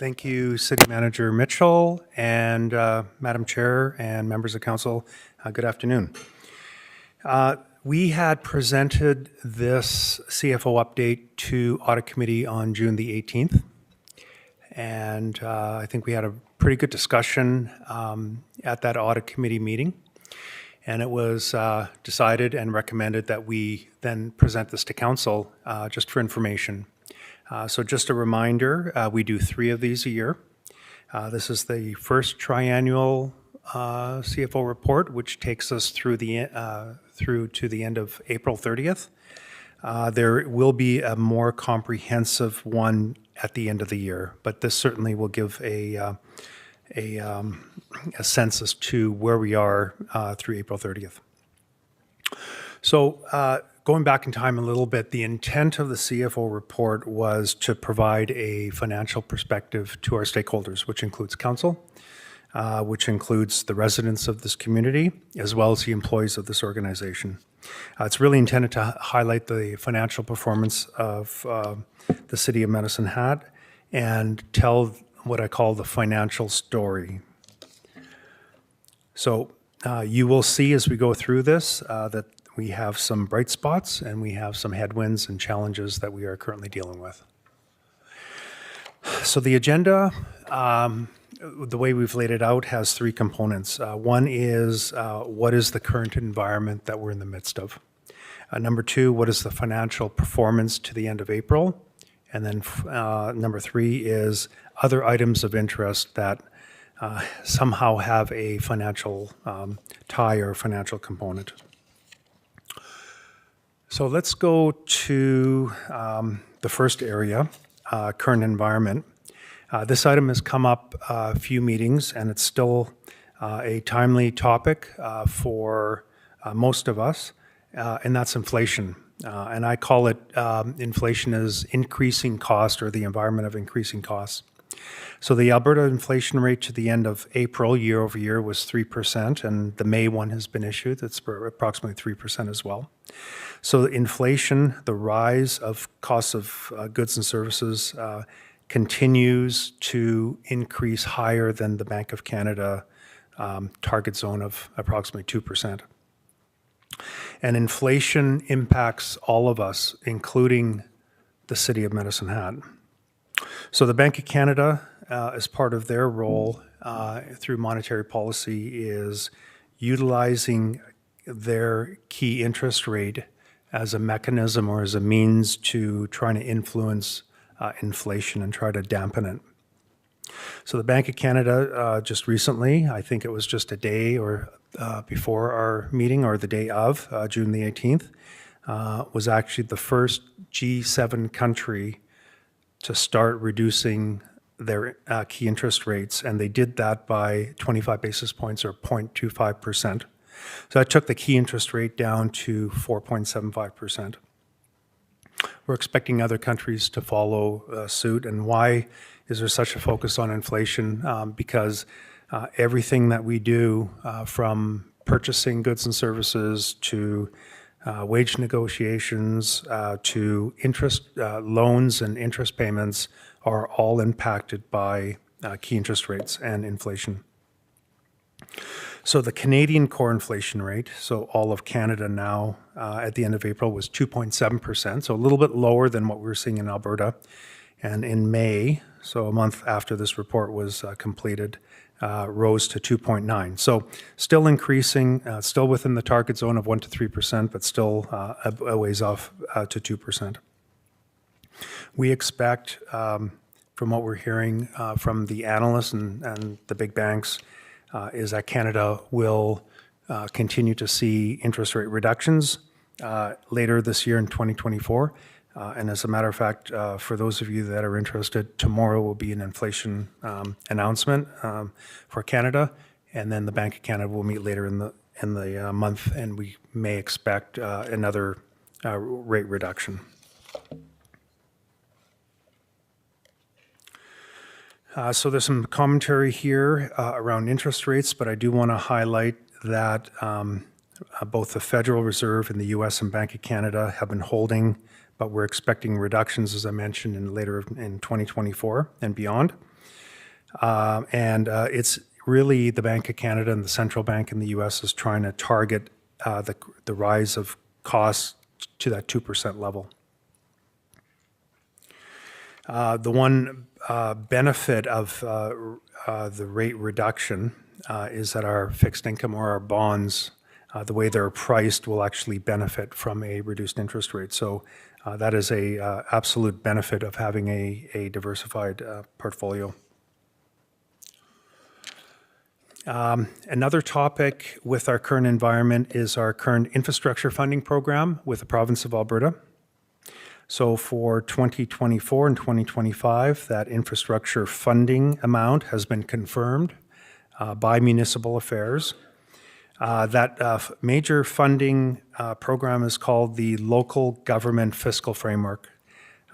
Thank you, City Manager Mitchell and Madam Chair and members of council. Good afternoon. We had presented this CFO update to Audit Committee on June the 18th, and I think we had a pretty good discussion at that Audit Committee meeting, and it was decided and recommended that we then present this to Council just for information. So just a reminder, we do 3 of these a year. This is the first triannual CFO report, which takes us through to the end of April 30th. There will be a more comprehensive one at the end of the year, but this certainly will give a sense as to where we are through April 30th. So going back in time a little bit, the intent of the CFO report was to provide a financial perspective to our stakeholders, which includes council, which includes the residents of this community, as well as the employees of this organization. It's really intended to highlight the financial performance of the City of Medicine Hat and tell what I call the financial story. So you will see as we go through this that we have some bright spots and we have some headwinds and challenges that we are currently dealing with. So the agenda, the way we've laid it out, has 3 components. One is what is the current environment that we're in the midst of? Number 2, what is the financial performance to the end of April? And then number 3 is other items of interest that somehow have a financial tie or financial component. So let's go to the first area, current environment. This item has come up a few meetings, and it's still a timely topic for most of us, and that's inflation. And I call it inflation as increasing cost, or the environment of increasing costs. So the Alberta inflation rate to the end of April year over year was 3%, and the May one has been issued. It's approximately 3% as well. So inflation, the rise of costs of goods and services, continues to increase higher than the Bank of Canada target zone of approximately 2%. And inflation impacts all of us, including the City of Medicine Hat. So the Bank of Canada, as part of their role through monetary policy, is utilizing their key interest rate as a mechanism or as a means to trying to influence inflation and try to dampen it. So the Bank of Canada just recently, I think it was just a day or before our meeting, or the day of, June the 18th, was actually the first G7 country to start reducing their key interest rates, and they did that by 25 basis points, or 0.25%. So that took the key interest rate down to 4.75%. We're expecting other countries to follow suit. And why is there such a focus on inflation? Because everything that we do, from purchasing goods and services to wage negotiations to interest loans and interest payments, are all impacted by key interest rates and inflation. So the Canadian core inflation rate, so all of Canada now at the end of April, was 2.7%, so a little bit lower than what we were seeing in Alberta. And in May, so a month after this report was completed, rose to 2.9. So still increasing, still within the target zone of 1 to 3%, but still a ways off to 2%. We expect, from what we're hearing from the analysts and the big banks, is that Canada will continue to see interest rate reductions later this year in 2024. And as a matter of fact, for those of you that are interested, tomorrow will be an inflation announcement for Canada, and then the Bank of Canada will meet later in the month, and we may expect another rate reduction. So there's some commentary here around interest rates, but I do want to highlight that both the Federal Reserve and the U.S. and Bank of Canada have been holding, but we're expecting reductions, as I mentioned, later in 2024 and beyond. And it's really the Bank of Canada and the central bank in the U.S. is trying to target the rise of costs to that 2% level. The one benefit of the rate reduction is that our fixed income or our bonds, the way they're priced, will actually benefit from a reduced interest rate. So that is a absolute benefit of having a diversified portfolio. Another topic with our current environment is our current infrastructure funding program with the province of Alberta. So for 2024 and 2025, that infrastructure funding amount has been confirmed by Municipal Affairs. That major funding program is called the Local Government Fiscal Framework.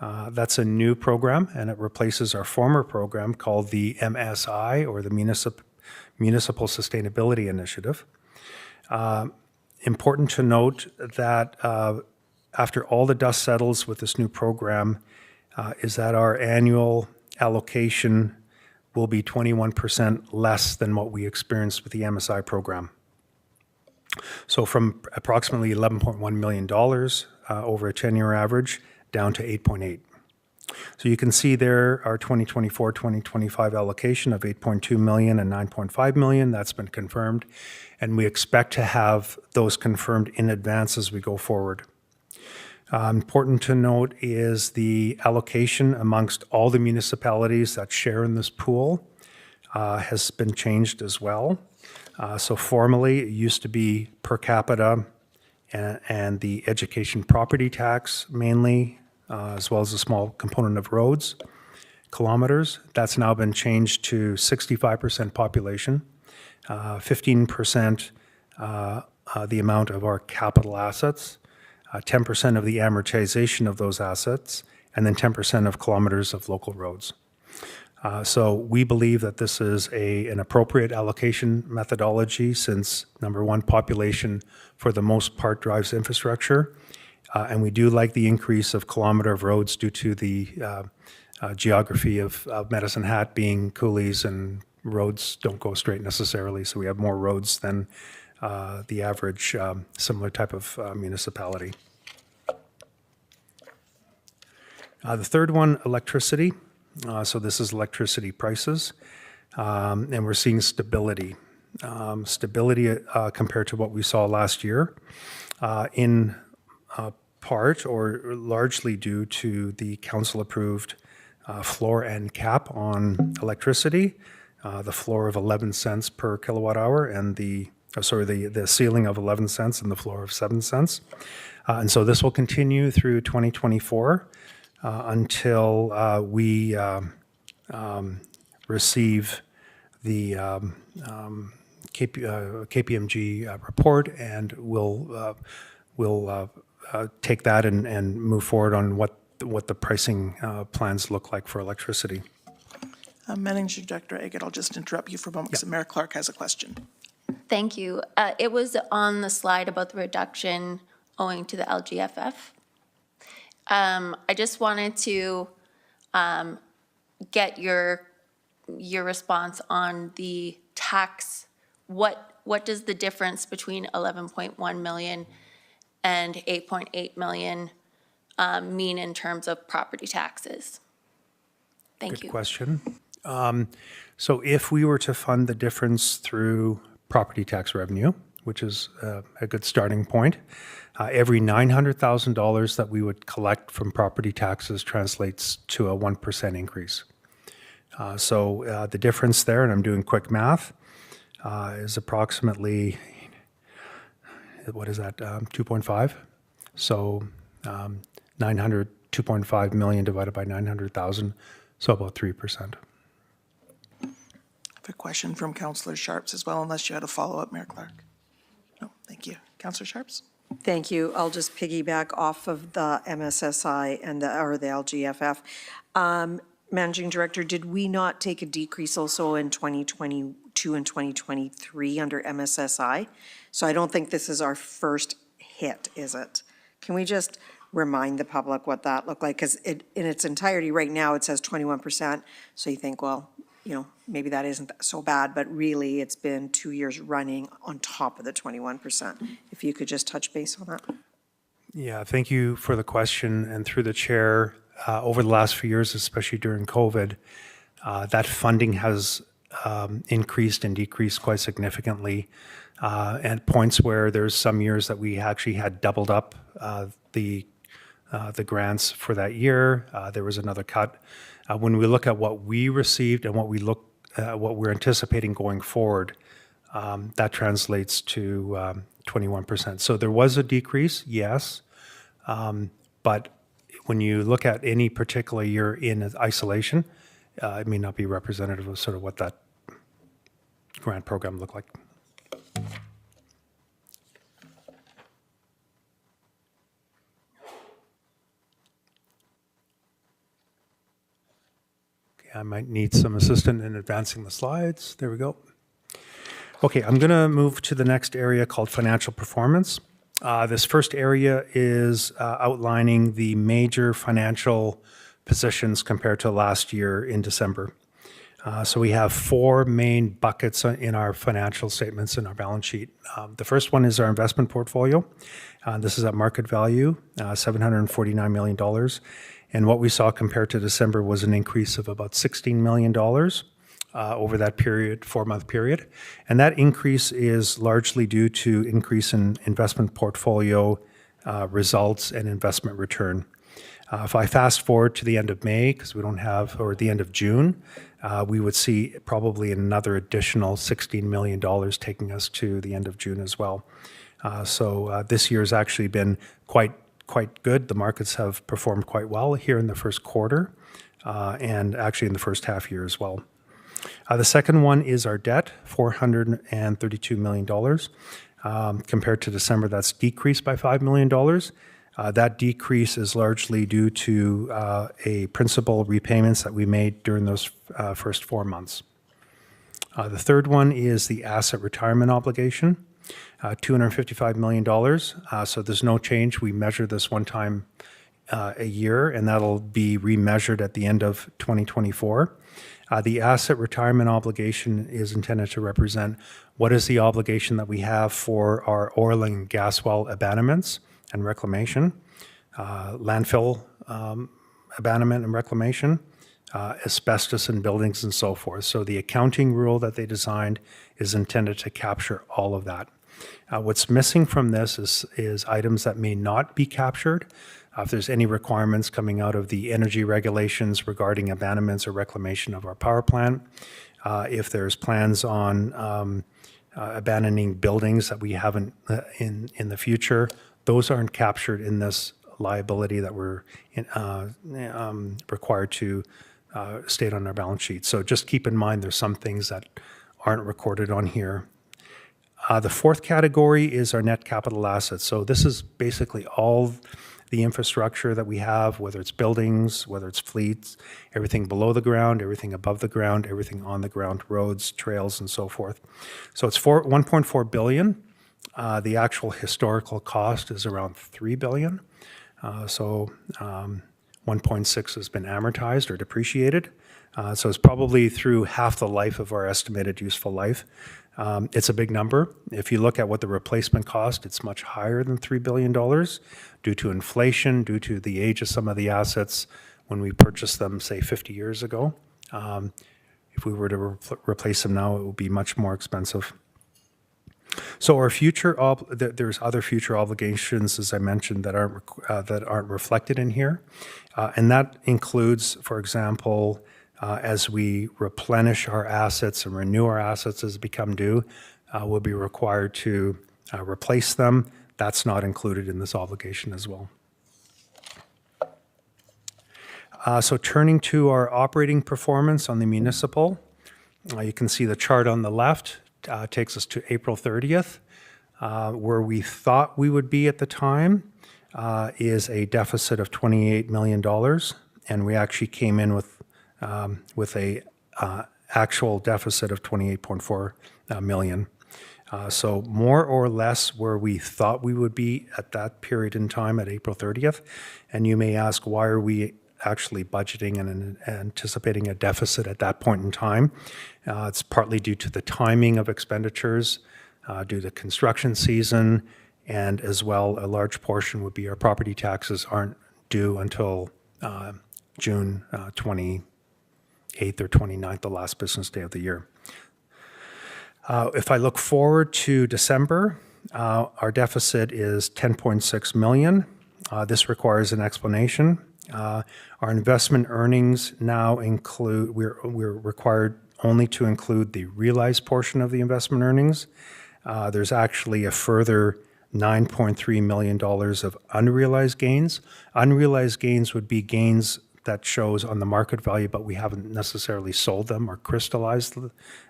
That's a new program, and it replaces our former program called the MSI, or the Municipal Sustainability Initiative. Important to note that after all the dust settles with this new program, is that our annual allocation will be 21% less than what we experienced with the MSI program. So from approximately $11.1 million over a 10-year average down to 8.8. So you can see there our 2024-2025 allocation of 8.2 million and 9.5 million, that's been confirmed, and we expect to have those confirmed in advance as we go forward. Important to note is the allocation amongst all the municipalities that share in this pool has been changed as well. So formally, it used to be per capita and the education property tax mainly, as well as a small component of roads, kilometers. That's now been changed to 65% population, 15% the amount of our capital assets, 10% of the amortization of those assets, and then 10% of kilometers of local roads. So we believe that this is an appropriate allocation methodology since, number one, population for the most part drives infrastructure. And we do like the increase of kilometer of roads due to the geography of Medicine Hat being coulees, and roads don't go straight necessarily. So we have more roads than the average similar type of municipality. The third one, electricity. So this is electricity prices, and we're seeing stability. Stability compared to what we saw last year, in part or largely due to the council-approved floor and cap on electricity, the floor of 11 cents per kilowatt hour, and the ceiling of 11 cents and the floor of 7 cents. And so this will continue through 2024 until we receive the KPMG report, and we'll take that and move forward on what the pricing plans look like for electricity. Managing Director Egert, I'll just interrupt you for a moment because Mayor Clark has a question. Thank you. It was on the slide about the reduction owing to the LGFF. I just wanted to get your response on the tax. What does the difference between 11.1 million and 8.8 million mean in terms of property taxes? Thank you. Good question. So if we were to fund the difference through property tax revenue, which is a good starting point, every $900,000 that we would collect from property taxes translates to a 1% increase. So the difference there, and I'm doing quick math, is approximately, what is that, 2.5? So 2.5 million divided by 900,000, so about 3%. I have a question from Councillor Sharps as well, unless you had a follow-up, Mayor Clark. No, thank you. Councillor Sharps? Thank you. I'll just piggyback off of the MSSI and the LGFF. Managing Director, did we not take a decrease also in 2022 and 2023 under MSSI? So I don't think this is our first hit, is it? Can we just remind the public what that looked like? Because in its entirety right now, it says 21%. So you think, well, maybe that isn't so bad, but really it's been 2 years running on top of the 21%. If you could just touch base on that. Yeah, thank you for the question. And through the chair, over the last few years, especially during COVID, that funding has increased and decreased quite significantly. At points where there's some years that we actually had doubled up the grants for that year. There was another cut. When we look at what we received and what we're anticipating going forward, that translates to 21%. So there was a decrease, yes, but when you look at any particular year in isolation, it may not be representative of sort of what that grant program looked like. Okay, I might need some assistance in advancing the slides. There we go. Okay, I'm going to move to the next area called financial performance. This first area is outlining the major financial positions compared to last year in December. So we have 4 main buckets in our financial statements in our balance sheet. The first one is our investment portfolio. This is at market value, $749 million. And what we saw compared to December was an increase of about $16 million over that period, 4-month period. And that increase is largely due to increase in investment portfolio results and investment return. If I fast forward to the end of May, because we don't have, or the end of June, we would see probably another additional $16 million taking us to the end of June as well. So this year has actually been quite good. The markets have performed quite well here in the first quarter and actually in the first half year as well. The second one is our debt, $432 million. Compared to December, that's decreased by $5 million. That decrease is largely due to a principal repayments that we made during those first 4 months. The third one is the asset retirement obligation, $255 million. So there's no change. We measure this one time a year, and that'll be remeasured at the end of 2024. The asset retirement obligation is intended to represent what is the obligation that we have for our oil and gas well abandonments and reclamation, landfill abandonment and reclamation, asbestos in buildings and so forth. So the accounting rule that they designed is intended to capture all of that. What's missing from this is items that may not be captured. If there's any requirements coming out of the energy regulations regarding abandonments or reclamation of our power plant, if there's plans on abandoning buildings that we haven't in the future, those aren't captured in this liability that we're required to state on our balance sheet. So just keep in mind there's some things that aren't recorded on here. The fourth category is our net capital assets. So this is basically all the infrastructure that we have, whether it's buildings, whether it's fleets, everything below the ground, everything above the ground, everything on the ground, roads, trails, and so forth. So it's $1.4 billion. The actual historical cost is around $3 billion. So 1.6 has been amortized or depreciated. So it's probably through half the life of our estimated useful life. It's a big number. If you look at what the replacement cost, it's much higher than $3 billion due to inflation, due to the age of some of the assets when we purchased them, say, 50 years ago. If we were to replace them now, it would be much more expensive. So our there's other future obligations, as I mentioned, that aren't reflected in here. And that includes, for example, as we replenish our assets and renew our assets as they become due, we'll be required to replace them. That's not included in this obligation as well. So turning to our operating performance on the municipal, you can see the chart on the left takes us to April 30th. Where we thought we would be at the time is a deficit of $28 million, and we actually came in with a actual deficit of $28.4 million. So more or less where we thought we would be at that period in time at April 30th. And you may ask, why are we actually budgeting and anticipating a deficit at that point in time. It's partly due to the timing of expenditures, due to construction season, and as well, a large portion would be our property taxes aren't due until June 28th or 29th, the last business day of the year. If I look forward to December, our deficit is 10.6 million. This requires an explanation. Our investment earnings now include, we're required only to include the realized portion of the investment earnings. There's actually a further $9.3 million of unrealized gains. Unrealized gains would be gains that shows on the market value, but we haven't necessarily sold them or crystallized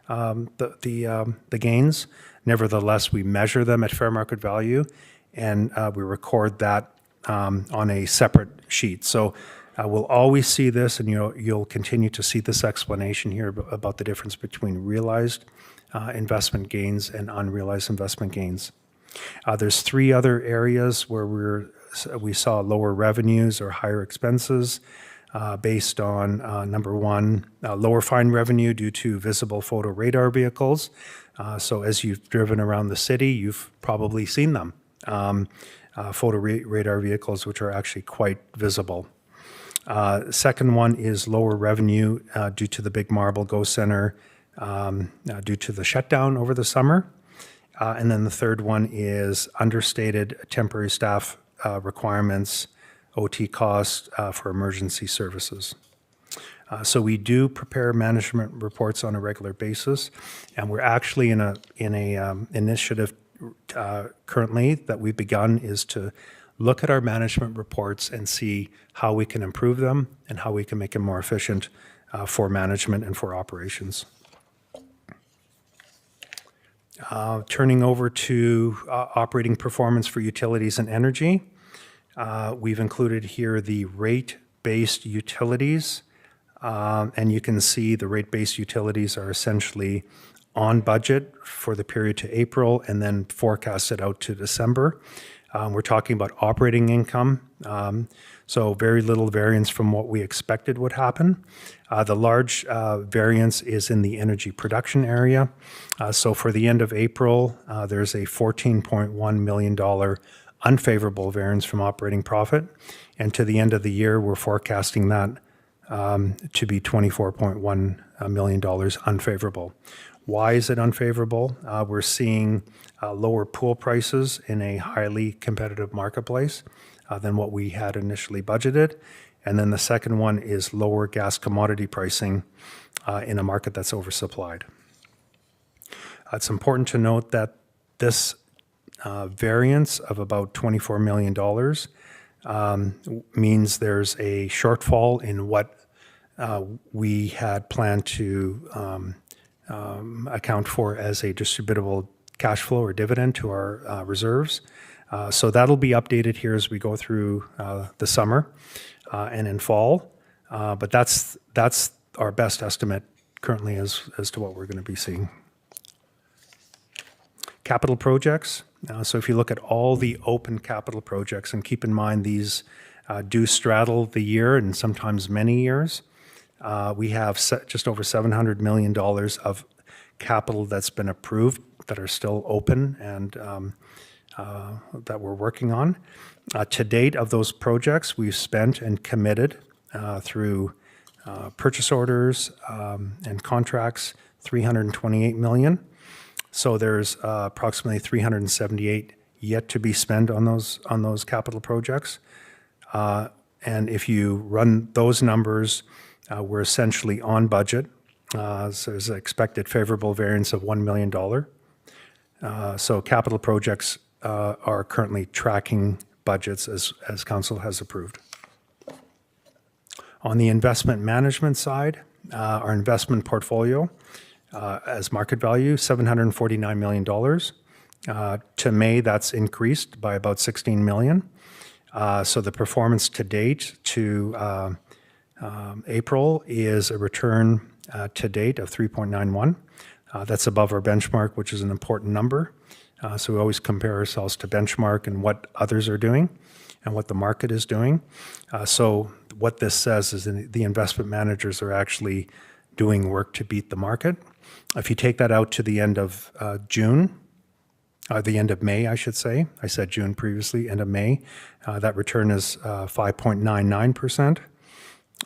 the gains. Nevertheless, we measure them at fair market value, and we record that on a separate sheet. So we'll always see this, and you'll continue to see this explanation here about the difference between realized investment gains and unrealized investment gains. There's three other areas where we saw lower revenues or higher expenses based on, number one, lower fine revenue due to visible photo radar vehicles. So as you've driven around the city, you've probably seen them. Photo radar vehicles, which are actually quite visible. Second one is lower revenue due to the Big Marble Go Center due to the shutdown over the summer. And then the third one is understated temporary staff requirements, OT costs for emergency services. So we do prepare management reports on a regular basis, and we're actually in a initiative currently that we've begun is to look at our management reports and see how we can improve them and how we can make them more efficient for management and for operations. Turning over to operating performance for utilities and energy, we've included here the rate-based utilities, and you can see the rate-based utilities are essentially on budget for the period to April and then forecasted out to December. We're talking about operating income, so very little variance from what we expected would happen. The large variance is in the energy production area. So for the end of April, there's a $14.1 million unfavorable variance from operating profit. And to the end of the year, we're forecasting that to be $24.1 million unfavorable. Why is it unfavorable? We're seeing lower pool prices in a highly competitive marketplace than what we had initially budgeted. And then the second one is lower gas commodity pricing in a market that's oversupplied. It's important to note that this variance of about $24 million means there's a shortfall in what we had planned to account for as a distributable cash flow or dividend to our reserves. So that'll be updated here as we go through the summer and in fall. But that's our best estimate currently as to what we're going to be seeing. Capital projects. So if you look at all the open capital projects, and keep in mind these do straddle the year and sometimes many years, we have just over $700 million of capital that's been approved that are still open and that we're working on. To date of those projects, we've spent and committed through purchase orders and contracts $328 million. So there's approximately $378 yet to be spent on those capital projects. And if you run those numbers, we're essentially on budget. So there's an expected favorable variance of $1 million. So capital projects are currently tracking budgets as council has approved. On the investment management side, our investment portfolio as market value, $749 million. To May, that's increased by about $16 million. So the performance to date to April is a return to date of 3.91. That's above our benchmark, which is an important number. So we always compare ourselves to benchmark and what others are doing and what the market is doing. So what this says is the investment managers are actually doing work to beat the market. If you take that out to the end of June, the end of May, I should say. I said June previously, end of May. That return is 5.99%,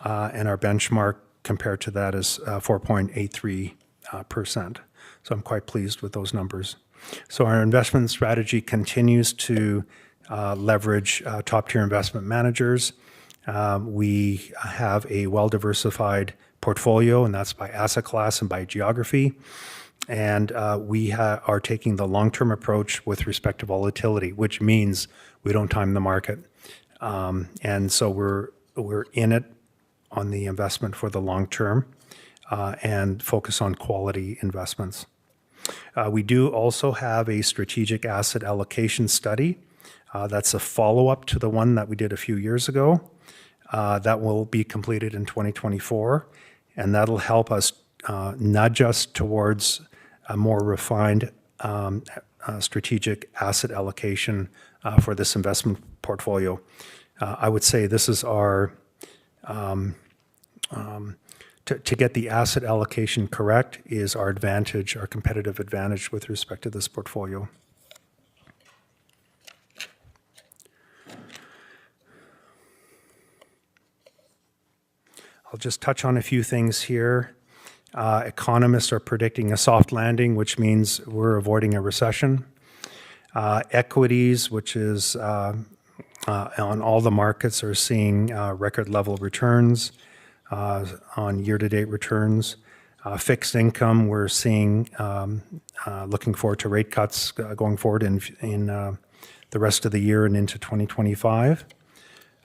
and our benchmark compared to that is 4.83%. So I'm quite pleased with those numbers. So our investment strategy continues to leverage top-tier investment managers. We have a well-diversified portfolio, and that's by asset class and by geography. And we are taking the long-term approach with respect to volatility, which means we don't time the market. And so we're in it on the investment for the long term and focus on quality investments. We do also have a strategic asset allocation study. That's a follow-up to the one that we did a few years ago. That will be completed in 2024, and that'll help us nudge us towards a more refined strategic asset allocation for this investment portfolio. I would say this is our, to get the asset allocation correct is our advantage, our competitive advantage with respect to this portfolio. I'll just touch on a few things here. Economists are predicting a soft landing, which means we're avoiding a recession. Equities, which is on all the markets, are seeing record level returns on year-to-date returns. Fixed income, we're seeing, looking forward to rate cuts going forward in the rest of the year and into 2025.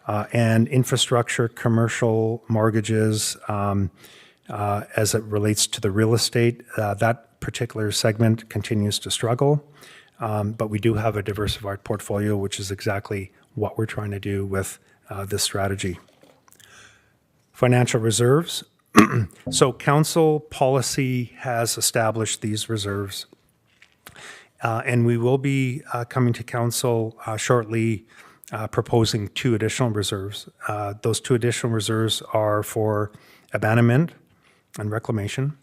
And infrastructure, commercial mortgages, as it relates to the real estate, that particular segment continues to struggle. But we do have a diversified portfolio, which is exactly what we're trying to do with this strategy. Financial reserves. So council policy has established these reserves. And we will be coming to council shortly proposing 2 additional reserves. Those 2 additional reserves are for abandonment and reclamation,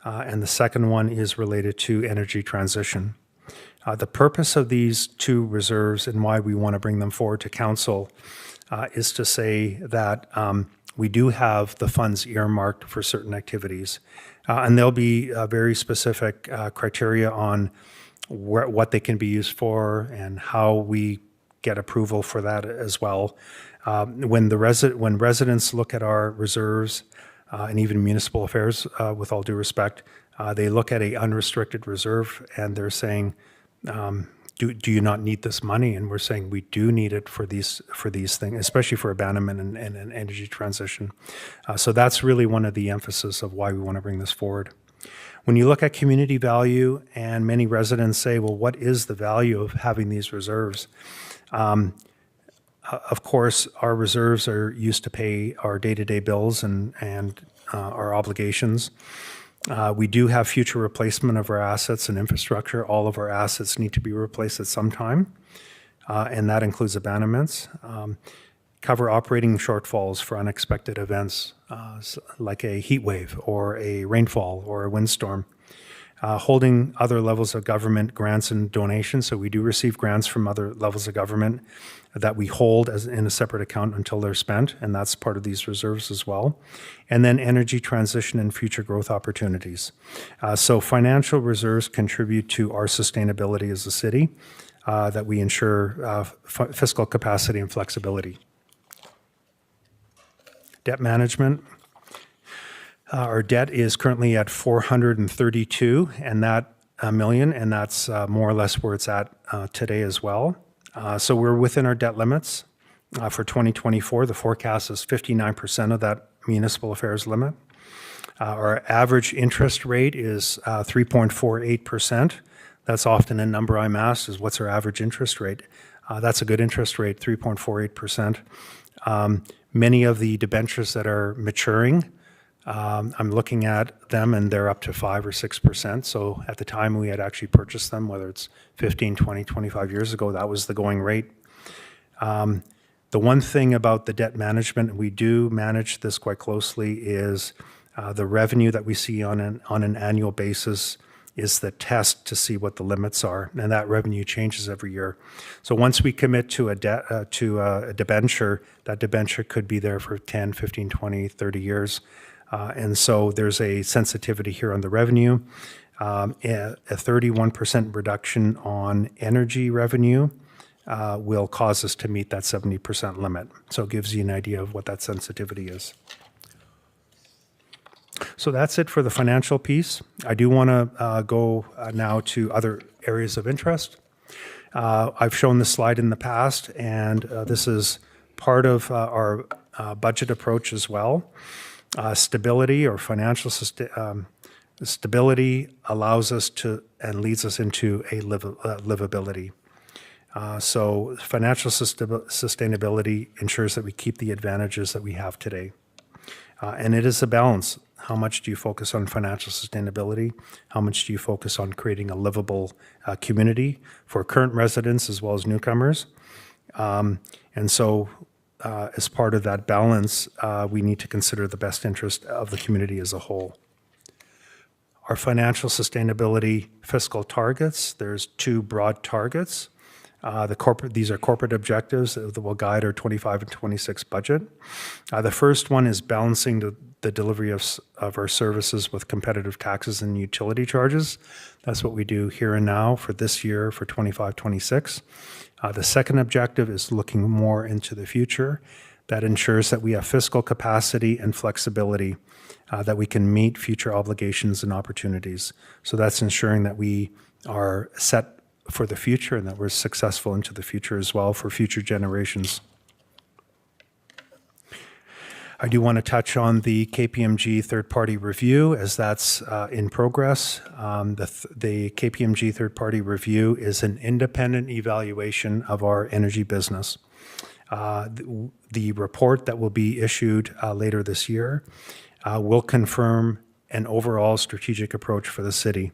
and the second one is related to energy transition. The purpose of these 2 reserves and why we want to bring them forward to council is to say that we do have the funds earmarked for certain activities, and there'll be very specific criteria on what they can be used for and how we get approval for that as well. When residents look at our reserves, and even municipal affairs, with all due respect, they look at a unrestricted reserve and they're saying, do you not need this money? And we're saying we do need it for these things, especially for abandonment and energy transition. So that's really one of the emphasis of why we want to bring this forward. When you look at community value, and many residents say, well, what is the value of having these reserves? Of course, our reserves are used to pay our day-to-day bills and our obligations. We do have future replacement of our assets and infrastructure. All of our assets need to be replaced at some time, and that includes abandonments. Cover operating shortfalls for unexpected events, like a heat wave or a rainfall or a windstorm. Holding other levels of government grants and donations. So we do receive grants from other levels of government that we hold as in a separate account until they're spent, and that's part of these reserves as well. And then energy transition and future growth opportunities. So financial reserves contribute to our sustainability as a city, that we ensure fiscal capacity and flexibility. Debt management. Our debt is currently at 432 million, and that's more or less where it's at today as well. So we're within our debt limits. For 2024, the forecast is 59% of that municipal affairs limit. Our average interest rate is 3.48%. That's often a number I'm asked is what's our average interest rate? That's a good interest rate, 3.48%. Many of the debentures that are maturing, I'm looking at them and they're up to 5 or 6%. So at the time we had actually purchased them, whether it's 15, 20, 25 years ago, that was the going rate. The one thing about the debt management, we do manage this quite closely, is the revenue that we see on an annual basis is the test to see what the limits are, and that revenue changes every year. So once we commit to a debenture, that debenture could be there for 10, 15, 20, 30 years. And so there's a sensitivity here on the revenue. A 31% reduction on energy revenue will cause us to meet that 70% limit. So it gives you an idea of what that sensitivity is. So that's it for the financial piece. I do want to go now to other areas of interest. I've shown this slide in the past, and this is part of our budget approach as well. Stability or financial stability allows us to and leads us into a livability. So financial sustainability ensures that we keep the advantages that we have today. And it is a balance. How much do you focus on financial sustainability? How much do you focus on creating a livable community for current residents as well as newcomers? And so as part of that balance, we need to consider the best interest of the community as a whole. Our financial sustainability fiscal targets, there's two broad targets. These are corporate objectives that will guide our 25 and 26 budget. The first one is balancing the delivery of our services with competitive taxes and utility charges. That's what we do here and now for this year, for 25, 26. The second objective is looking more into the future. That ensures that we have fiscal capacity and flexibility, that we can meet future obligations and opportunities. So that's ensuring that we are set for the future and that we're successful into the future as well for future generations. I do want to touch on the KPMG third-party review as that's in progress. The KPMG third-party review is an independent evaluation of our energy business. The report that will be issued later this year will confirm an overall strategic approach for the city,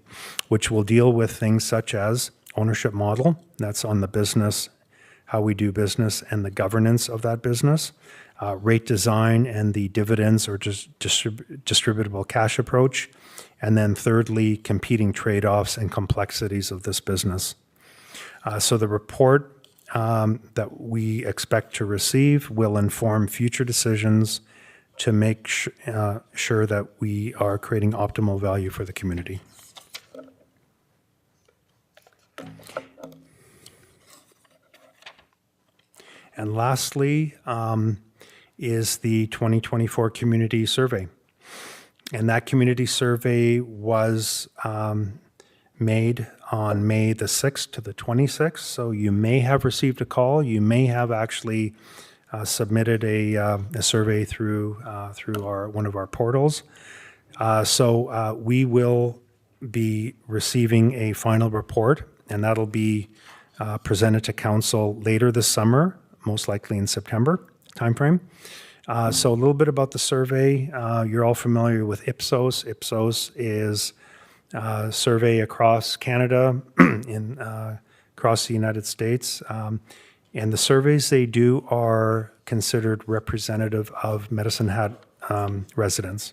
which will deal with things such as ownership model, that's on the business, how we do business, and the governance of that business, rate design and the dividends or just distributable cash approach, and then thirdly, competing trade-offs and complexities of this business. So the report that we expect to receive will inform future decisions to make sure that we are creating optimal value for the community. And lastly is the 2024 community survey. And that community survey was made on May the 6th to the 26th. So you may have received a call. You may have actually submitted a survey through one of our portals. So we will be receiving a final report, and that'll be presented to council later this summer, most likely in September timeframe. So a little bit about the survey. You're all familiar with Ipsos. Ipsos is a survey across Canada, across the United States. And the surveys they do are considered representative of Medicine Hat residents.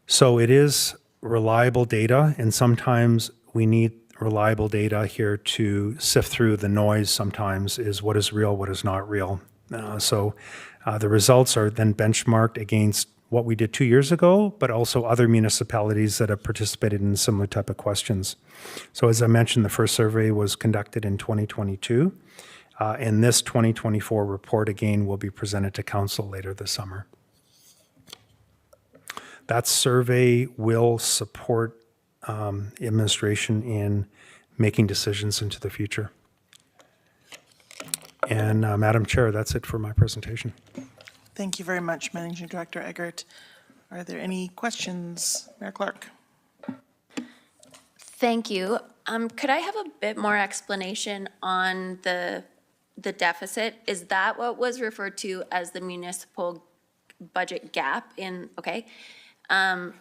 So it is reliable data, and sometimes we need reliable data here to sift through the noise sometimes is what is real, what is not real. So the results are then benchmarked against what we did 2 years ago, but also other municipalities that have participated in similar type of questions. So as I mentioned, the first survey was conducted in 2022, and this 2024 report again will be presented to council later this summer. That survey will support administration in making decisions into the future. And Madam Chair, that's it for my presentation. Thank you very much, Managing Director Egert. Are there any questions? Mayor Clark. Thank you. Could I have a bit more explanation on the deficit? Is that what was referred to as the municipal budget gap in, okay.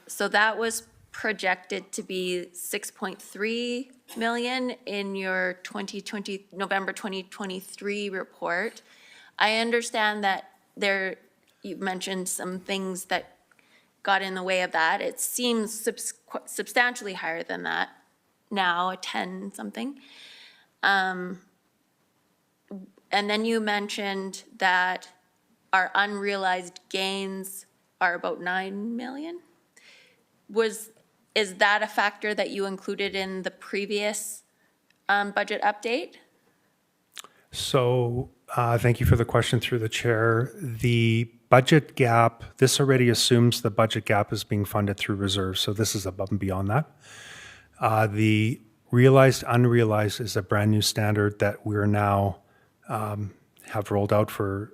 So that was projected to be 6.3 million in your November 2023 report. I understand that you mentioned some things that got in the way of that. It seems substantially higher than that now, a 10 something. And then you mentioned that our unrealized gains are about 9 million. Is that a factor that you included in the previous budget update? So thank you for the question through the chair. The budget gap, this already assumes the budget gap is being funded through reserves, so this is above and beyond that. The realized, unrealized is a brand new standard that we're now have rolled out for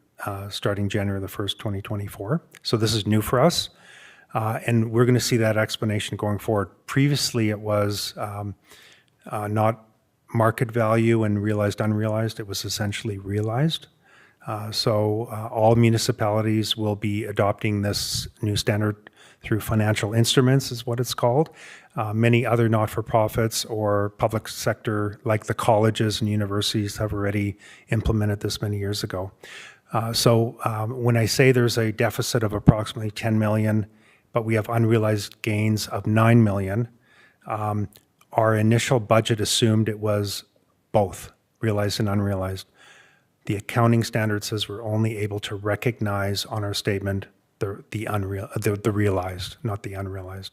starting January the 1st, 2024. So this is new for us. And we're going to see that explanation going forward. Previously, it was not market value and realized, unrealized. It was essentially realized. So all municipalities will be adopting this new standard through financial instruments, is what it's called. Many other not-for-profits or public sector, like the colleges and universities, have already implemented this many years ago. So when I say there's a deficit of approximately 10 million, but we have unrealized gains of 9 million, our initial budget assumed it was both realized and unrealized. The accounting standard says we're only able to recognize on our statement the realized, not the unrealized.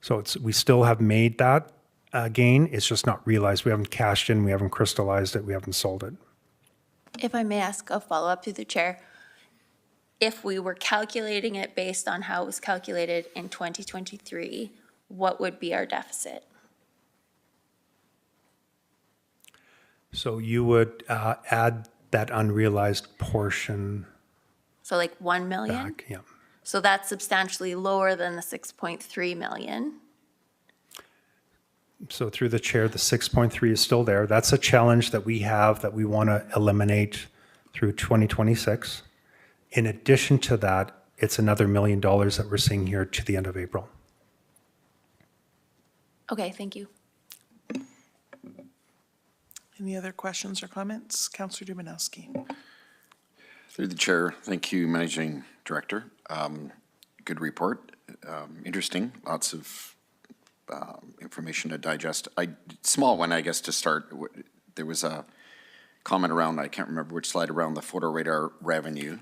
So we still have made that gain. It's just not realized. We haven't cashed in. We haven't crystallized it. We haven't sold it. If I may ask a follow-up through the chair, if we were calculating it based on how it was calculated in 2023, what would be our deficit? So you would add that unrealized portion So like 1 million? back. Yeah. So that's substantially lower than the 6.3 million. So through the chair, the 6.3 is still there. That's a challenge that we have that we want to eliminate through 2026. In addition to that, it's another $1 million that we're seeing here to the end of April. Okay, thank you. Any other questions or comments? Councillor Dumanowski. Through the chair, thank you, Managing Director. Good report, interesting, lots of information to digest. Small one, I guess, to start. There was a comment around, I can't remember which slide, around the photo radar revenue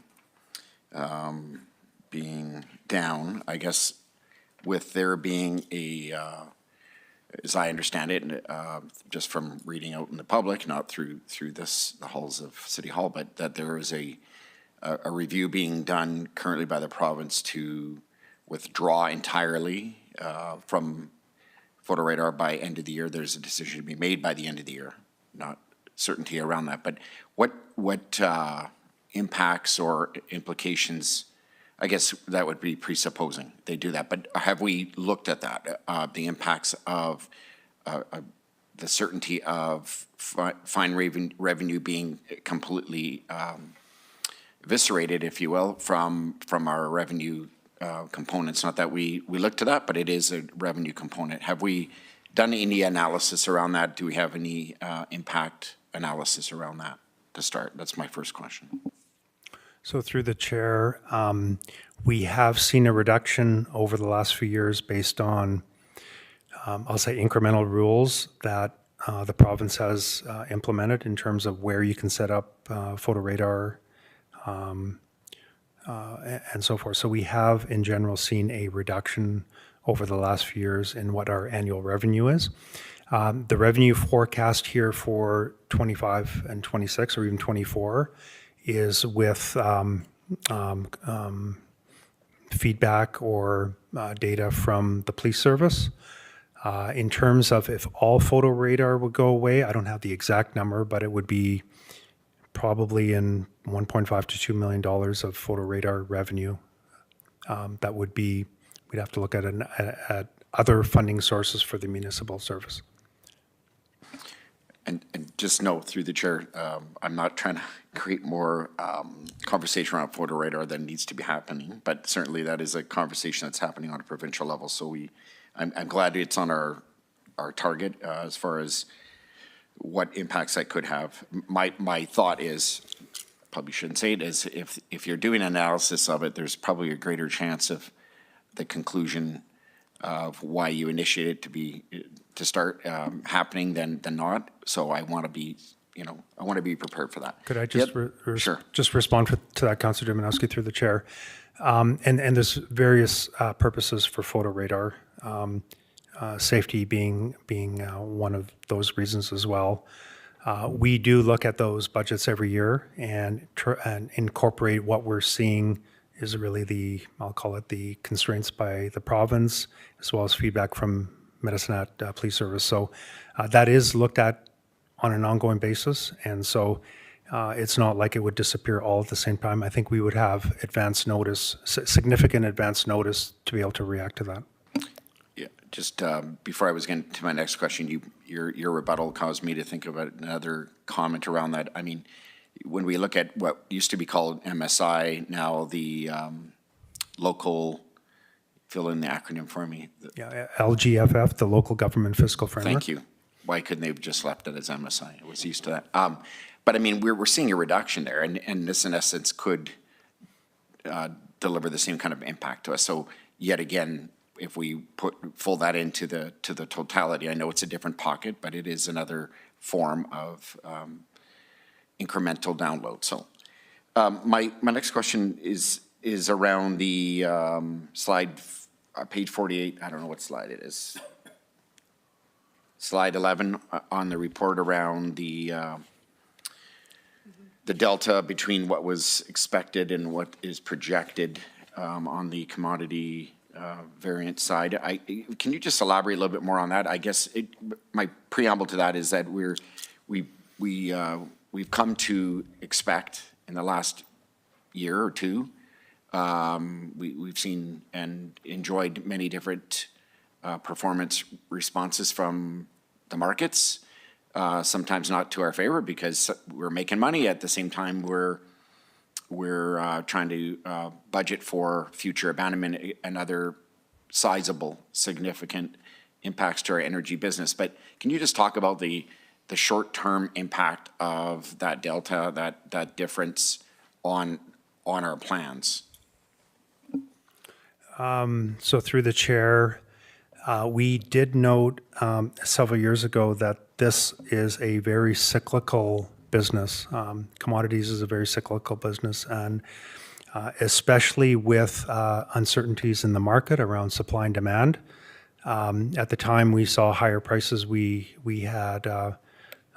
being down. I guess with there being a, as I understand it, just from reading out in the public, not through the halls of City Hall, but that there is a review being done currently by the province to withdraw entirely from photo radar by end of the year. There's a decision to be made by the end of the year, not certainty around that. But what impacts or implications, I guess that would be presupposing they do that. But have we looked at that, the impacts of the certainty of fine revenue being completely eviscerated, if you will, from our revenue components? Not that we look to that, but it is a revenue component. Have we done any analysis around that? Do we have any impact analysis around that to start? That's my first question. So through the chair, we have seen a reduction over the last few years based on, I'll say, incremental rules that the province has implemented in terms of where you can set up photo radar and so forth. So we have, in general, seen a reduction over the last few years in what our annual revenue is. The revenue forecast here for 25 and 26, or even 24, is with feedback or data from the police service. In terms of if all photo radar would go away, I don't have the exact number, but it would be probably in $1.5 to $2 million of photo radar revenue. That would be, we'd have to look at other funding sources for the municipal service. And just note through the chair, I'm not trying to create more conversation around photo radar than needs to be happening, but certainly that is a conversation that's happening on a provincial level. So I'm glad it's on our target as far as what impacts that could have. My thought is, probably shouldn't say it, is if you're doing analysis of it, there's probably a greater chance of the conclusion of why you initiated to start happening than not. So I want to be, I want to be prepared for that. Could I just Sure. just respond to that, Councillor Dominowski, through the chair? And there's various purposes for photo radar, safety being one of those reasons as well. We do look at those budgets every year and incorporate what we're seeing is really I'll call it the constraints by the province, as well as feedback from Medicine Police Service. So that is looked at on an ongoing basis. And so it's not like it would disappear all at the same time. I think we would have advance notice, significant advance notice to be able to react to that. Yeah, just before I was getting to my next question, your rebuttal caused me to think about another comment around that. I mean, when we look at what used to be called MSI, now the local, fill in the acronym for me. Yeah, LGFF, the Local Government Fiscal Framework. Thank you. Why couldn't they have just left it as MSI? I was used to that. But I mean, we're seeing a reduction there, and this in essence could deliver the same kind of impact to us. So yet again, if we fold that into the totality, I know it's a different pocket, but it is another form of incremental download. So my next question is around the slide, page 48. I don't know what slide it is. Slide 11 on the report around the delta between what was expected and what is projected on the commodity variance side. Can you just elaborate a little bit more on that? I guess my preamble to that is that we've come to expect in the last year or two, we've seen and enjoyed many different performance responses from the markets, sometimes not to our favor because we're making money. At the same time, we're trying to budget for future abandonment and other sizable, significant impacts to our energy business. But can you just talk about the short-term impact of that delta, that difference on our plans? So through the chair, we did note several years ago that this is a very cyclical business. Commodities is a very cyclical business, and especially with uncertainties in the market around supply and demand. At the time we saw higher prices, we had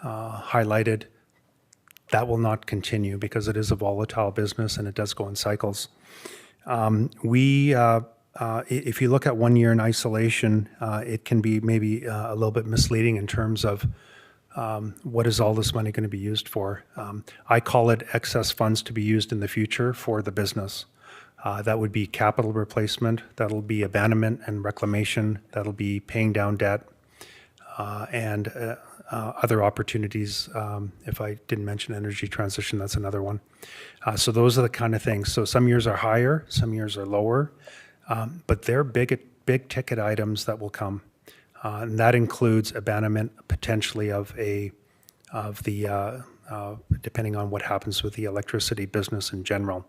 highlighted that will not continue because it is a volatile business and it does go in cycles. If you look at 1 year in isolation, it can be maybe a little bit misleading in terms of what is all this money going to be used for. I call it excess funds to be used in the future for the business. That would be capital replacement, that'll be abandonment and reclamation, that'll be paying down debt, and other opportunities. If I didn't mention energy transition, that's another one. So those are the kind of things. So some years are higher, some years are lower, but they're big ticket items that will come. And that includes abandonment potentially of the depending on what happens with the electricity business in general.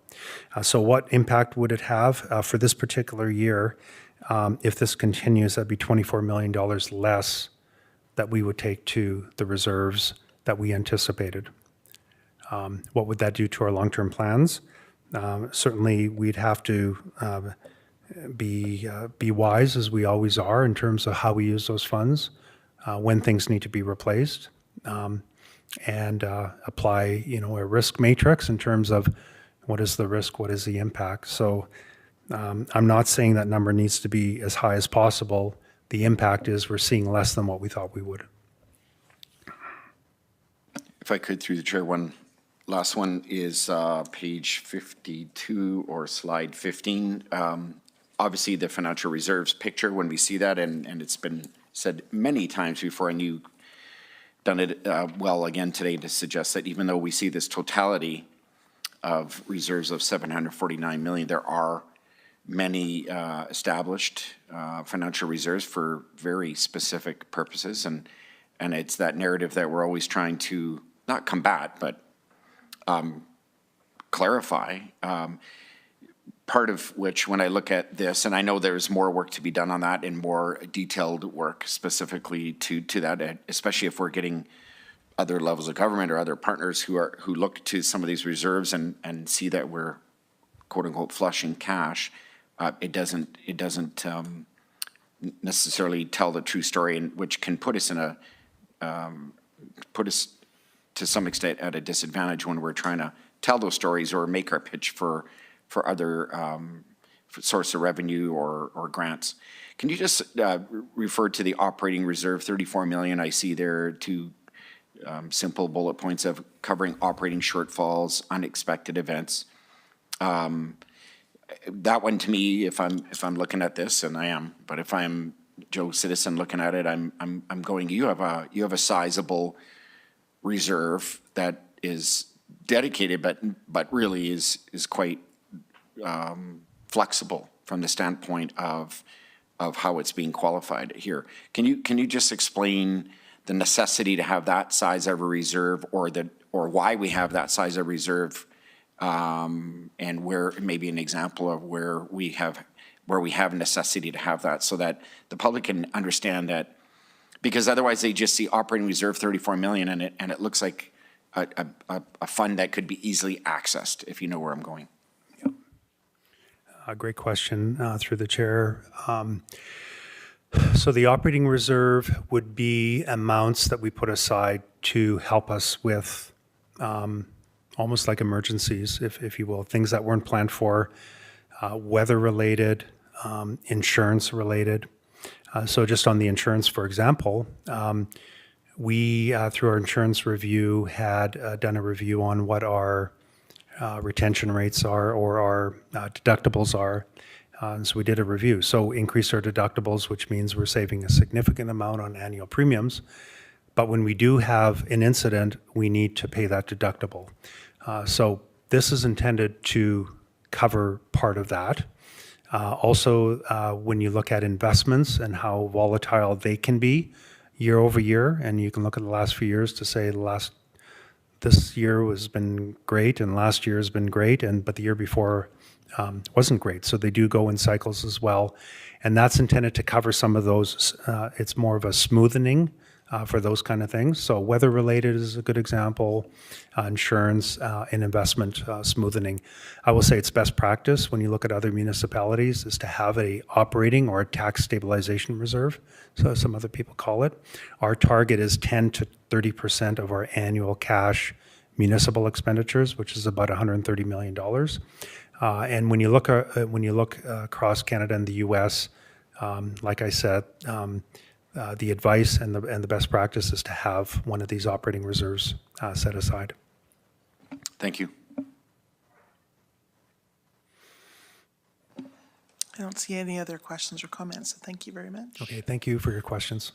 So what impact would it have for this particular year? If this continues, that'd be $24 million less that we would take to the reserves that we anticipated. What would that do to our long-term plans? Certainly, we'd have to be wise, as we always are, in terms of how we use those funds, when things need to be replaced, and apply, a risk matrix in terms of what is the risk, what is the impact. So I'm not saying that number needs to be as high as possible. The impact is we're seeing less than what we thought we would. If I could, through the chair, one last one is page 52 or slide 15. Obviously, the financial reserves picture, when we see that, and it's been said many times before, and you done it well again today to suggest that even though we see this totality of reserves of $749 million, there are many established financial reserves for very specific purposes, and it's that narrative that we're always trying to not combat, but clarify. Part of which, when I look at this, and I know there's more work to be done on that and more detailed work specifically to that, especially if we're getting other levels of government or other partners who look to some of these reserves and see that we're quote unquote flushing cash. It doesn't necessarily tell the true story, and which can put us to some extent at a disadvantage when we're trying to tell those stories or make our pitch for other source of revenue or grants. Can you just refer to the operating reserve, 34 million? I see there two simple bullet points of covering operating shortfalls, unexpected events. That one to me, if I'm looking at this, and I am, but if I'm Joe citizen looking at it, I'm going, you have a sizable reserve that is dedicated, but really is quite flexible from the standpoint of how it's being qualified here. Can you just explain the necessity to have that size of a reserve, or why we have that size of reserve, and where maybe an example of where we have necessity to have that, so that the public can understand that, because otherwise they just see operating reserve 34 million and it looks like a fund that could be easily accessed, if you know where I'm going. A great question through the chair. So the operating reserve would be amounts that we put aside to help us with almost like emergencies, if you will, things that weren't planned for, weather-related, insurance-related. So just on the insurance, for example, we, through our insurance review, had done a review on what our retention rates are or our deductibles are. And so we did a review. So increase our deductibles, which means we're saving a significant amount on annual premiums. But when we do have an incident, we need to pay that deductible. So this is intended to cover part of that. Also, when you look at investments and how volatile they can be year over year, and you can look at the last few years to say this year has been great and last year has been great, but the year before wasn't great. So they do go in cycles as well. And that's intended to cover some of those. It's more of a smoothening for those kind of things. So weather related is a good example, insurance and investment smoothening. I will say it's best practice when you look at other municipalities is to have a operating or a tax stabilization reserve. So some other people call it. Our target is 10 to 30% of our annual cash municipal expenditures, which is about $130 million. And when you look across Canada and the U.S., like I said, the advice and the best practice is to have one of these operating reserves set aside. Thank you. I don't see any other questions or comments, so thank you very much. Okay, thank you for your questions.